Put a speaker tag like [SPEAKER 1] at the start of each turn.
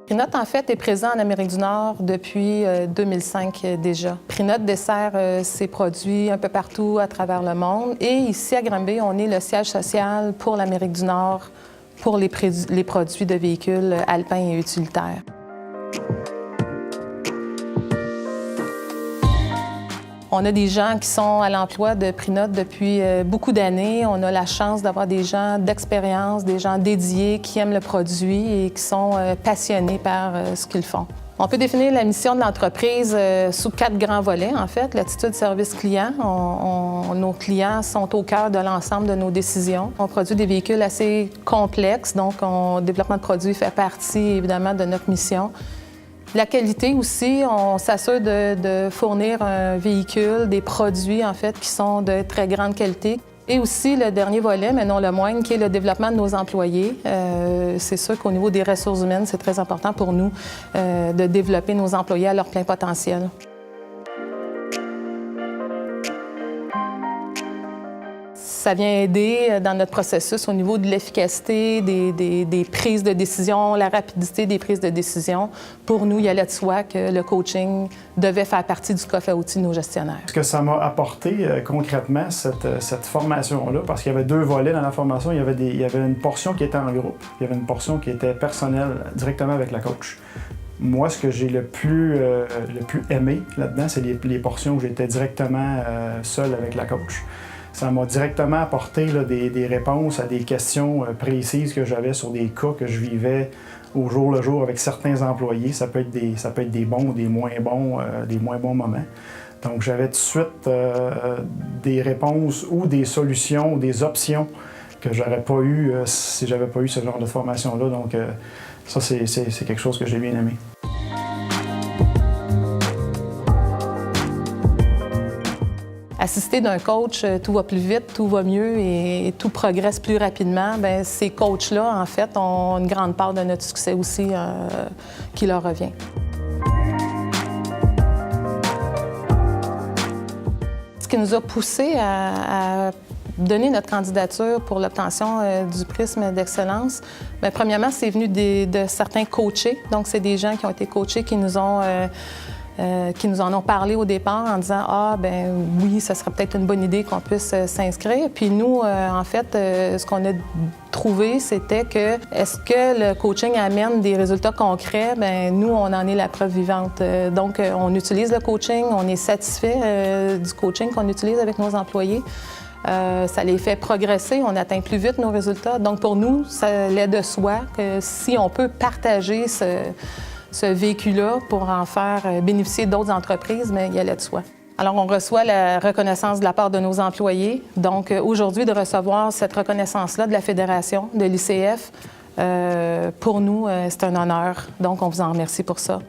[SPEAKER 1] Prinote, en fait, est présent en Amérique du Nord depuis 2005 déjà. Prinote dessert ses produits un peu partout à travers le monde. Et ici, à Granby, on est le siège social pour l'Amérique du Nord pour les produits de véhicules alpins et utilitaires. On a des gens qui sont à l'emploi de Prinote depuis beaucoup d'années. On a la chance d'avoir des gens d'expérience, des gens dédiés qui aiment le produit et qui sont passionnés par ce qu'ils font. On peut définir la mission de l'entreprise sous 4 grands volets, en fait. L'attitude service client. Nos clients sont au cœur de l'ensemble de nos décisions. On produit des véhicules assez complexes, donc le développement de produits fait partie, évidemment, de notre mission. La qualité aussi, on s'assure de fournir un véhicule, des produits en fait qui sont de très grande qualité. Et aussi le dernier volet, mais non le moindre, qui est le développement de nos employés. C'est sûr qu'au niveau des ressources humaines, c'est très important pour nous de développer nos employés à leur plein potentiel. Ça vient aider dans notre processus au niveau de l'efficacité des prises de décision, la rapidité des prises de décision. Pour nous, il allait de soi que le coaching devait faire partie du coffre à outils de nos gestionnaires.
[SPEAKER 2] Ce que ça m'a apporté concrètement, cette formation-là, parce qu'il y avait 2 volets dans la formation, il y avait une portion qui était en groupe, il y avait une portion qui était personnelle, directement avec la coach. Moi, ce que j'ai le plus aimé là-dedans, c'est les portions où j'étais directement seul avec la coach. Ça m'a directement apporté là, des réponses à des questions précises que j'avais sur des cas que je vivais au jour le jour avec certains employés. Ça peut être des bons ou des moins bons moments. Donc, j'avais tout de suite des réponses ou des solutions ou des options que j'aurais pas eu si j'avais pas eu ce genre de formation-là. Donc, ça, c'est quelque chose que j'ai bien aimé.
[SPEAKER 1] Assisté d'un coach, tout va plus vite, tout va mieux et tout progresse plus rapidement. Bien, ces coachs-là, en fait, ont une grande part de notre succès aussi qui leur revient. Ce qui nous a poussé à donner notre candidature pour l'obtention du prisme d'excellence, bien, premièrement, c'est venu de certains coachés. Donc, c'est des gens qui ont été coachés qui nous en ont parlé au départ en disant « Ah, ben oui, ça serait peut-être une bonne idée qu'on puisse s'inscrire. » Puis nous, en fait, ce qu'on a trouvé, c'était que est-ce que le coaching amène des résultats concrets? Bien, nous, on en est la preuve vivante. Donc, on utilise le coaching, on est satisfait du coaching qu'on utilise avec nos employés. Ça les fait progresser, on atteint plus vite nos résultats. Donc, pour nous, ça allait de soi que si on peut partager ce véhicule-là pour en faire bénéficier d'autres entreprises, mais il allait de soi. Alors, on reçoit la reconnaissance de la part de nos employés. Donc, aujourd'hui, de recevoir cette reconnaissance-là de la Fédération, de l'ICF, pour nous, c'est un honneur. Donc, on vous en remercie pour ça.